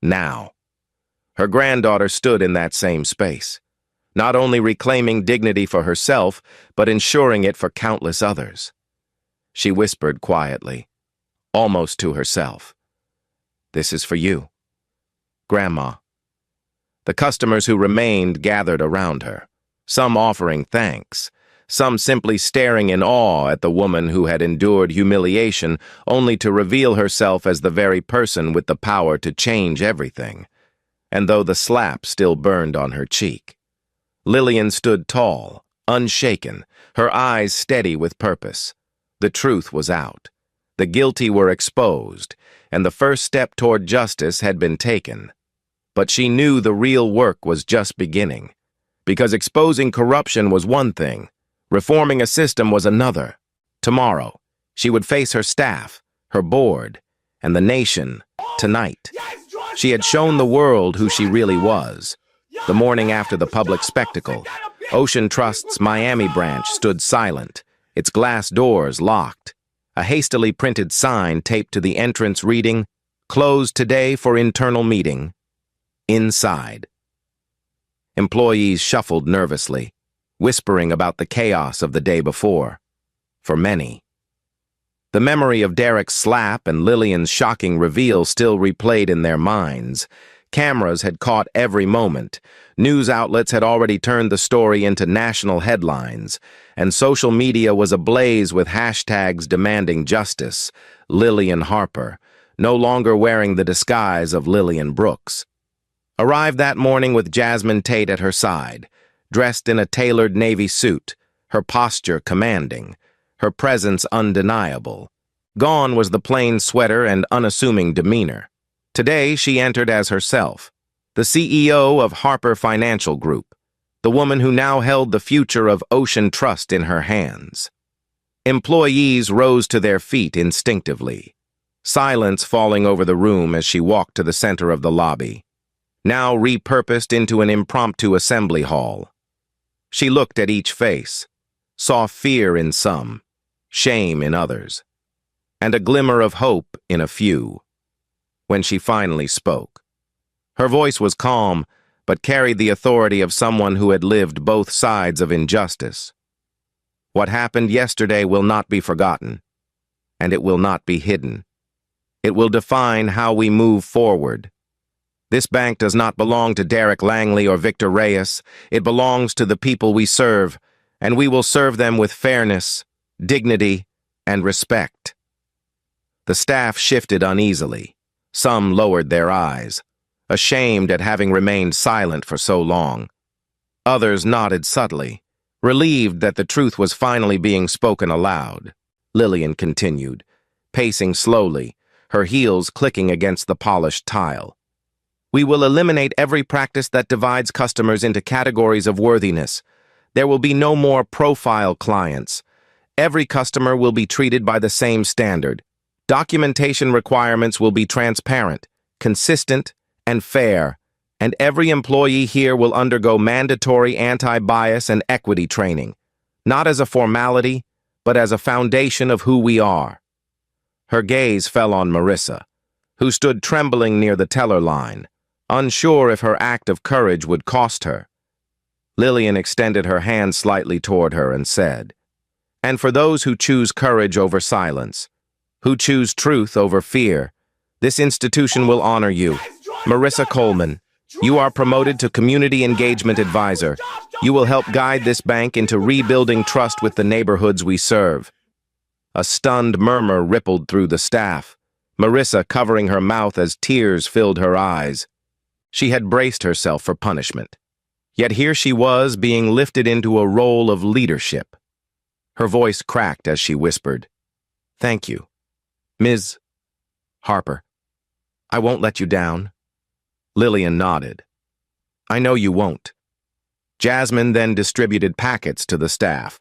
[SPEAKER 1] Now, her granddaughter stood in that same space, not only reclaiming dignity for herself, but ensuring it for countless others. She whispered quietly, almost to herself, "This is for you, Grandma." The customers who remained gathered around her, some offering thanks, some simply staring in awe at the woman who had endured humiliation only to reveal herself as the very person with the power to change everything. And though the slap still burned on her cheek, Lillian stood tall, unshaken, her eyes steady with purpose. The truth was out. The guilty were exposed, and the first step toward justice had been taken. But she knew the real work was just beginning, because exposing corruption was one thing, reforming a system was another. Tomorrow, she would face her staff, her board, and the nation tonight. She had shown the world who she really was. The morning after the public spectacle, Ocean Trust's Miami branch stood silent, its glass doors locked. A hastily printed sign taped to the entrance reading, "Closed today for internal meeting." Inside, employees shuffled nervously, whispering about the chaos of the day before. For many, the memory of Derek's slap and Lillian's shocking reveal still replayed in their minds. Cameras had caught every moment. News outlets had already turned the story into national headlines, and social media was ablaze with hashtags demanding justice. Lillian Harper, no longer wearing the disguise of Lillian Brooks, arrived that morning with Jasmine Tate at her side, dressed in a tailored navy suit, her posture commanding, her presence undeniable. Gone was the plain sweater and unassuming demeanor. Today she entered as herself, the CEO of Harper Financial Group, the woman who now held the future of Ocean Trust in her hands. Employees rose to their feet instinctively, silence falling over the room as she walked to the center of the lobby, now repurposed into an impromptu assembly hall. She looked at each face, saw fear in some, shame in others, and a glimmer of hope in a few. When she finally spoke, her voice was calm, but carried the authority of someone who had lived both sides of injustice. What happened yesterday will not be forgotten, and it will not be hidden. It will define how we move forward. This bank does not belong to Derek Langley or Victor Reyes. It belongs to the people we serve, and we will serve them with fairness, dignity, and respect. The staff shifted uneasily. Some lowered their eyes, ashamed at having remained silent for so long. Others nodded subtly, relieved that the truth was finally being spoken aloud. Lillian continued, pacing slowly, her heels clicking against the polished tile. "We will eliminate every practice that divides customers into categories of worthiness. There will be no more profile clients. Every customer will be treated by the same standard. Documentation requirements will be transparent, consistent, and fair, and every employee here will undergo mandatory anti-bias and equity training, not as a formality, but as a foundation of who we are." Her gaze fell on Marissa, who stood trembling near the teller line, unsure if her act of courage would cost her. Lillian extended her hand slightly toward her and said, "And for those who choose courage over silence, who choose truth over fear, this institution will honor you. Marissa Coleman, you are promoted to Community Engagement Advisor. You will help guide this bank into rebuilding trust with the neighborhoods we serve." A stunned murmur rippled through the staff, Marissa covering her mouth as tears filled her eyes. She had braced herself for punishment. Yet here she was being lifted into a role of leadership. Her voice cracked as she whispered, "Thank you, Ms. Harper. I won't let you down." Lillian nodded. "I know you won't." Jasmine then distributed packets to the staff,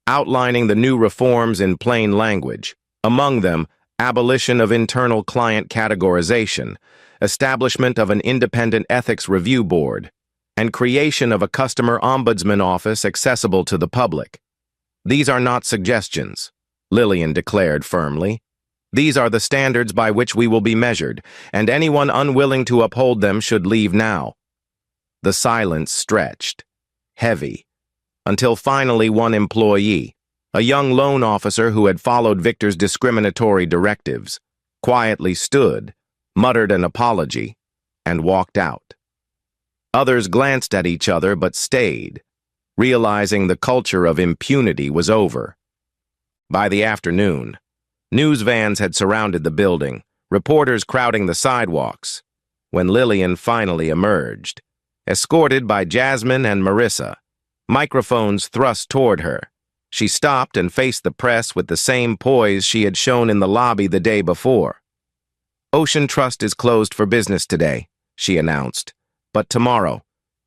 [SPEAKER 1] outlining the new reforms in plain language, among them abolition of internal client categorization, establishment of an independent ethics review board, and creation of a customer ombudsman office accessible to the public. "These are not suggestions," Lillian declared firmly. "These are the standards by which we will be measured, and anyone unwilling to uphold them should leave now." The silence stretched, heavy, until finally one employee, a young loan officer who had followed Victor's discriminatory directives, quietly stood, muttered an apology, and walked out. Others glanced at each other but stayed, realizing the culture of impunity was over. By the afternoon, news vans had surrounded the building, reporters crowding the sidewalks, when Lillian finally emerged, escorted by Jasmine and Marissa, microphones thrust toward her. She stopped and faced the press with the same poise she had shown in the lobby the day before. "Ocean Trust is closed for business today," she announced. "But tomorrow,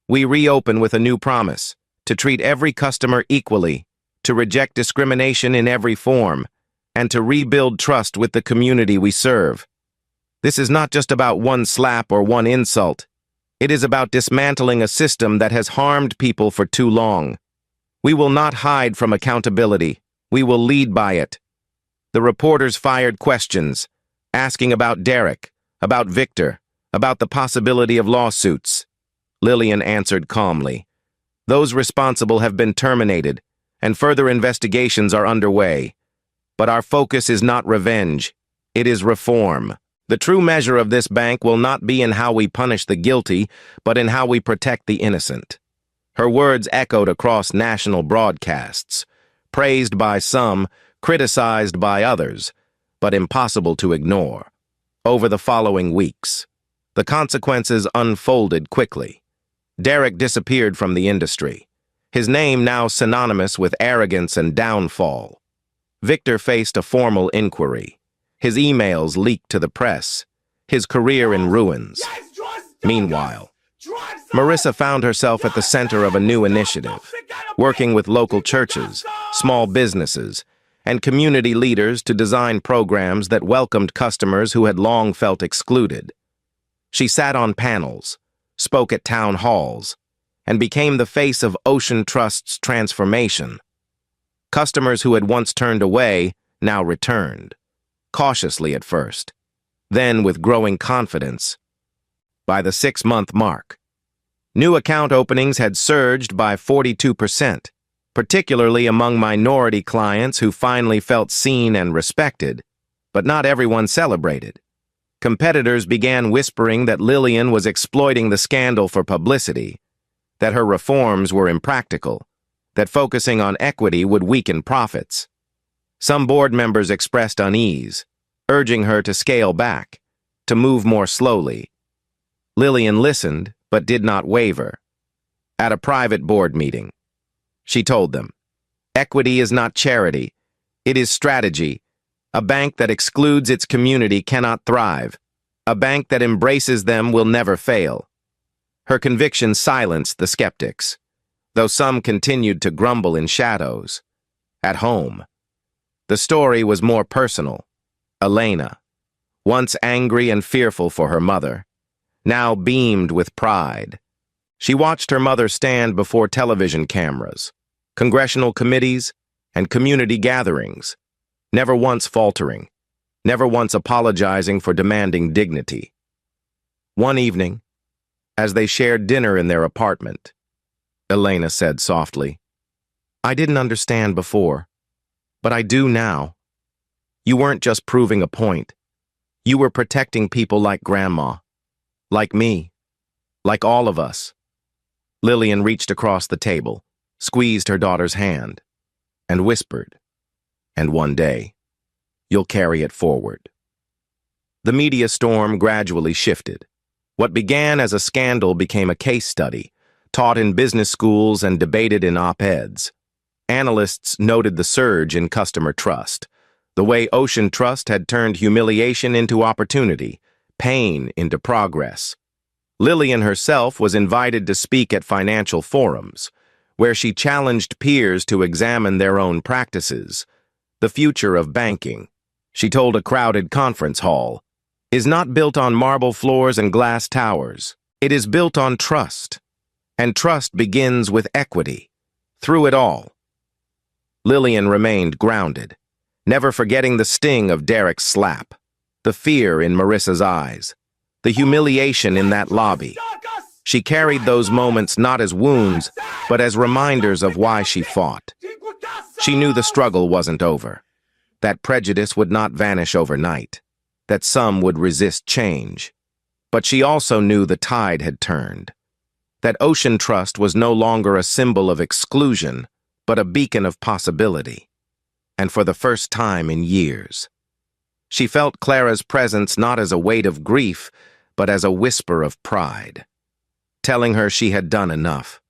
[SPEAKER 1] we reopen with a new promise, to treat every customer equally, to reject discrimination in every form, and to rebuild trust with the community we serve. This is not just about one slap or one insult. It is about dismantling a system that has harmed people for too long. We will not hide from accountability. We will lead by it." The reporters fired questions, asking about Derek, about Victor, about the possibility of lawsuits. Lillian answered calmly, "Those responsible have been terminated, and further investigations are underway. But our focus is not revenge. It is reform. The true measure of this bank will not be in how we punish the guilty, but in how we protect the innocent." Her words echoed across national broadcasts, praised by some, criticized by others, but impossible to ignore. Over the following weeks, the consequences unfolded quickly. Derek disappeared from the industry, his name now synonymous with arrogance and downfall. Victor faced a formal inquiry. His emails leaked to the press, his career in ruins. Meanwhile, Marissa found herself at the center of a new initiative, working with local churches, small businesses, and community leaders to design programs that welcomed customers who had long felt excluded. She sat on panels, spoke at town halls, and became the face of Ocean Trust's transformation. Customers who had once turned away now returned, cautiously at first, then with growing confidence. By the 6-month mark, new account openings had surged by 42%, particularly among minority clients who finally felt seen and respected, but not everyone celebrated. Competitors began whispering that Lillian was exploiting the scandal for publicity, that her reforms were impractical, that focusing on equity would weaken profits. Some board members expressed unease, urging her to scale back, to move more slowly. Lillian listened, but did not waver. At a private board meeting, she told them, "Equity is not charity. It is strategy. A bank that excludes its community cannot thrive. A bank that embraces them will never fail." Her conviction silenced the skeptics, though some continued to grumble in shadows. At home, the story was more personal. Elena, once angry and fearful for her mother, now beamed with pride. She watched her mother stand before television cameras, congressional committees, and community gatherings, never once faltering, never once apologizing for demanding dignity. One evening, as they shared dinner in their apartment, Elena said softly, "I didn't understand before, but I do now. You weren't just proving a point. You were protecting people like Grandma, like me, like all of us." Lillian reached across the table, squeezed her daughter's hand, and whispered, "And one day, you'll carry it forward." The media storm gradually shifted. What began as a scandal became a case study, taught in business schools and debated in op-eds. Analysts noted the surge in customer trust, the way Ocean Trust had turned humiliation into opportunity, pain into progress. Lillian herself was invited to speak at financial forums, where she challenged peers to examine their own practices. The future of banking, she told a crowded conference hall, is not built on marble floors and glass towers. It is built on trust, and trust begins with equity. Through it all, Lillian remained grounded, never forgetting the sting of Derek's slap, the fear in Marissa's eyes, the humiliation in that lobby. She carried those moments not as wounds, but as reminders of why she fought. She knew the struggle wasn't over, that prejudice would not vanish overnight, that some would resist change. But she also knew the tide had turned, that Ocean Trust was no longer a symbol of exclusion, but a beacon of possibility. And for the first time in years, she felt Clara's presence not as a weight of grief, but as a whisper of pride, telling her she had done enough,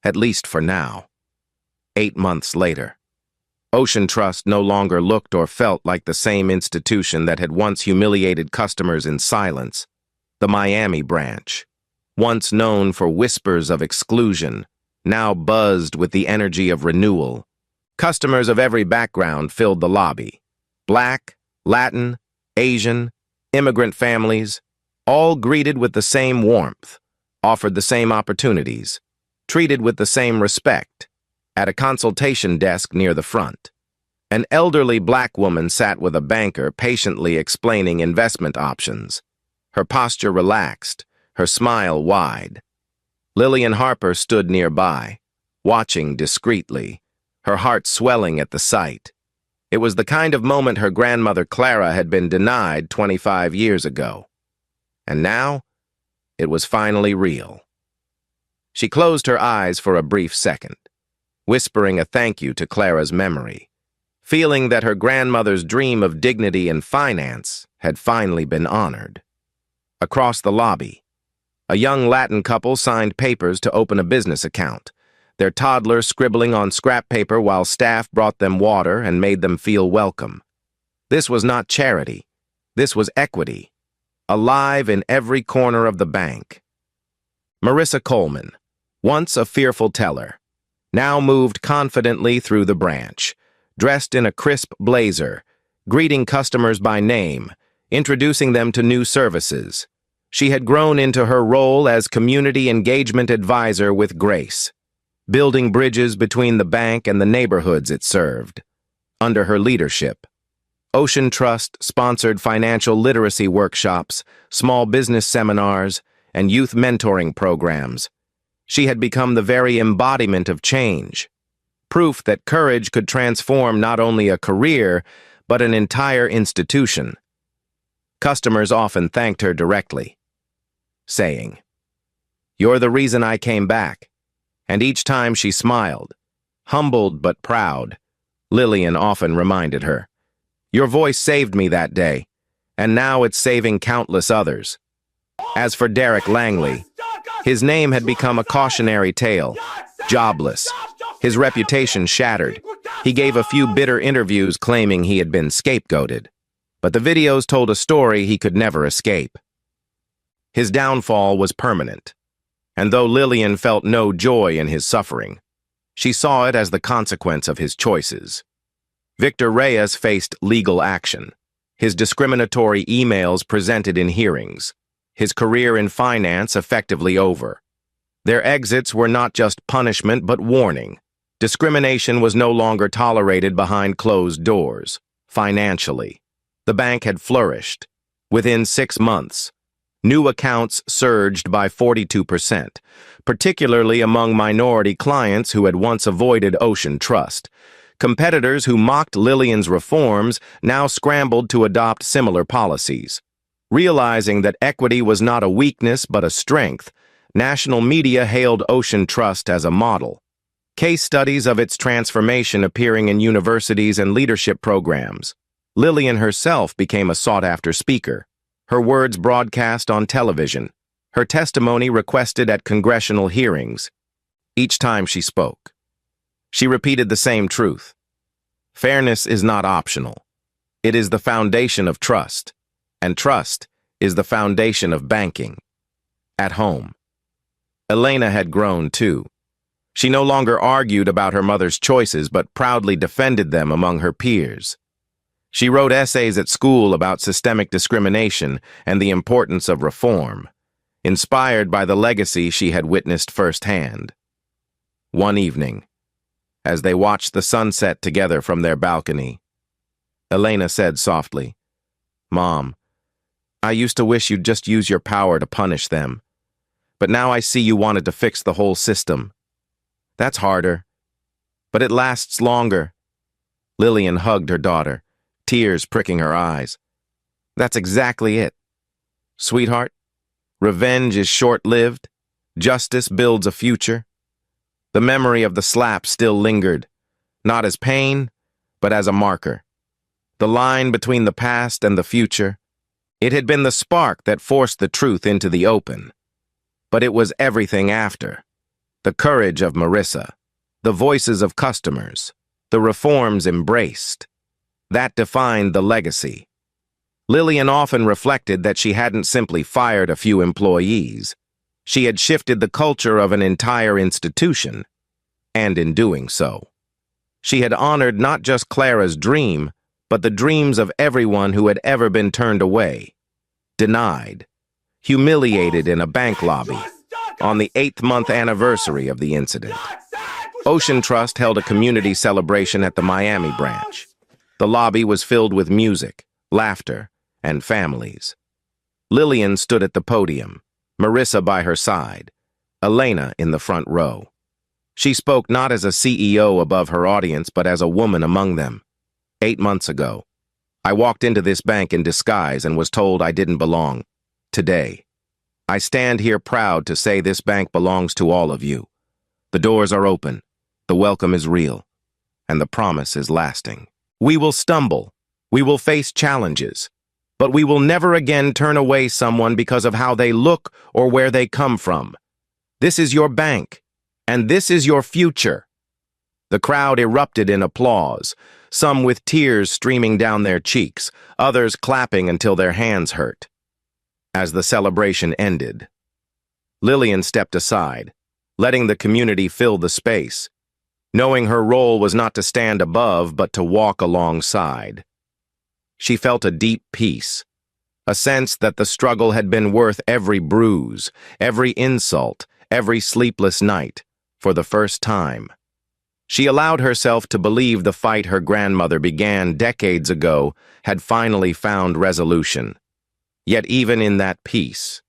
[SPEAKER 1] at least for now. 8 months later, Ocean Trust no longer looked or felt like the same institution that had once humiliated customers in silence. The Miami branch, once known for whispers of exclusion, now buzzed with the energy of renewal. Customers of every background filled the lobby. Black, Latin, Asian, immigrant families, all greeted with the same warmth, offered the same opportunities, treated with the same respect. At a consultation desk near the front, an elderly black woman sat with a banker patiently explaining investment options, her posture relaxed, her smile wide. Lillian Harper stood nearby, watching discreetly, her heart swelling at the sight. It was the kind of moment her grandmother Clara had been denied 25 years ago. And now, it was finally real. She closed her eyes for a brief second, whispering a thank you to Clara's memory, feeling that her grandmother's dream of dignity in finance had finally been honored. Across the lobby, a young Latin couple signed papers to open a business account, their toddler scribbling on scrap paper while staff brought them water and made them feel welcome. This was not charity. This was equity, alive in every corner of the bank. Marissa Coleman, once a fearful teller, now moved confidently through the branch, dressed in a crisp blazer, greeting customers by name, introducing them to new services. She had grown into her role as community engagement advisor with grace, building bridges between the bank and the neighborhoods it served. Under her leadership, Ocean Trust sponsored financial literacy workshops, small business seminars, and youth mentoring programs. She had become the very embodiment of change, proof that courage could transform not only a career, but an entire institution. Customers often thanked her directly, saying, "You're the reason I came back." And each time she smiled, humbled but proud, Lillian often reminded her, "Your voice saved me that day, and now it's saving countless others." As for Derek Langley, his name had become a cautionary tale, jobless, his reputation shattered. He gave a few bitter interviews claiming he had been scapegoated, but the videos told a story he could never escape. His downfall was permanent, and though Lillian felt no joy in his suffering, she saw it as the consequence of his choices. Victor Reyes faced legal action, his discriminatory emails presented in hearings, his career in finance effectively over. Their exits were not just punishment but warning. Discrimination was no longer tolerated behind closed doors, financially. The bank had flourished. Within 6 months, new accounts surged by 42%, particularly among minority clients who had once avoided Ocean Trust. Competitors who mocked Lillian's reforms now scrambled to adopt similar policies. Realizing that equity was not a weakness but a strength, national media hailed Ocean Trust as a model. Case studies of its transformation appearing in universities and leadership programs. Lillian herself became a sought-after speaker. Her words broadcast on television. Her testimony requested at congressional hearings. Each time she spoke, she repeated the same truth. Fairness is not optional. It is the foundation of trust, and trust is the foundation of banking. At home, Elena had grown too. She no longer argued about her mother's choices, but proudly defended them among her peers. She wrote essays at school about systemic discrimination and the importance of reform, inspired by the legacy she had witnessed firsthand. One evening, as they watched the sunset together from their balcony, Elena said softly, "Mom, I used to wish you'd just use your power to punish them, but now I see you wanted to fix the whole system. That's harder, but it lasts longer." Lillian hugged her daughter, tears pricking her eyes. "That's exactly it. Sweetheart, revenge is short-lived. Justice builds a future." The memory of the slap still lingered, not as pain, but as a marker. The line between the past and the future. It had been the spark that forced the truth into the open. But it was everything after. The courage of Marissa, the voices of customers, the reforms embraced. That defined the legacy. Lillian often reflected that she hadn't simply fired a few employees. She had shifted the culture of an entire institution, and in doing so, she had honored not just Clara's dream, but the dreams of everyone who had ever been turned away, denied, humiliated in a bank lobby on the 8th-month anniversary of the incident. Ocean Trust held a community celebration at the Miami branch. The lobby was filled with music, laughter, and families. Lillian stood at the podium, Marissa by her side, Elena in the front row. She spoke not as a CEO above her audience, but as a woman among them. 8 months ago, I walked into this bank in disguise and was told I didn't belong. Today, I stand here proud to say this bank belongs to all of you. The doors are open, the welcome is real, and the promise is lasting. We will stumble, we will face challenges, but we will never again turn away someone because of how they look or where they come from. This is your bank, and this is your future. The crowd erupted in applause, some with tears streaming down their cheeks, others clapping until their hands hurt. As the celebration ended, Lillian stepped aside, letting the community fill the space, knowing her role was not to stand above but to walk alongside. She felt a deep peace, a sense that the struggle had been worth every bruise, every insult, every sleepless night, for the first time. She allowed herself to believe the fight her grandmother began decades ago had finally found resolution. Yet even in that peace,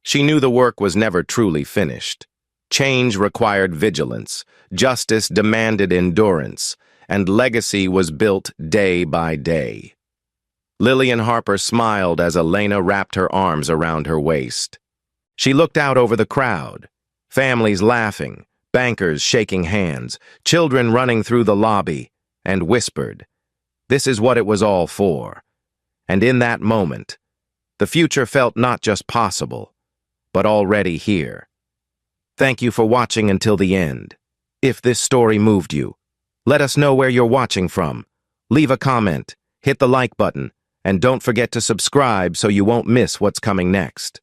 [SPEAKER 1] she knew the work was never truly finished. Change required vigilance, justice demanded endurance, and legacy was built day by day. Lillian Harper smiled as Elena wrapped her arms around her waist. She looked out over the crowd, families laughing, bankers shaking hands, children running through the lobby, and whispered, "This is what it was all for." And in that moment, the future felt not just possible, but already here. Thank you for watching until the end. If this story moved you, let us know where you're watching from. Leave a comment, hit the like button, and don't forget to subscribe so you won't miss what's coming next.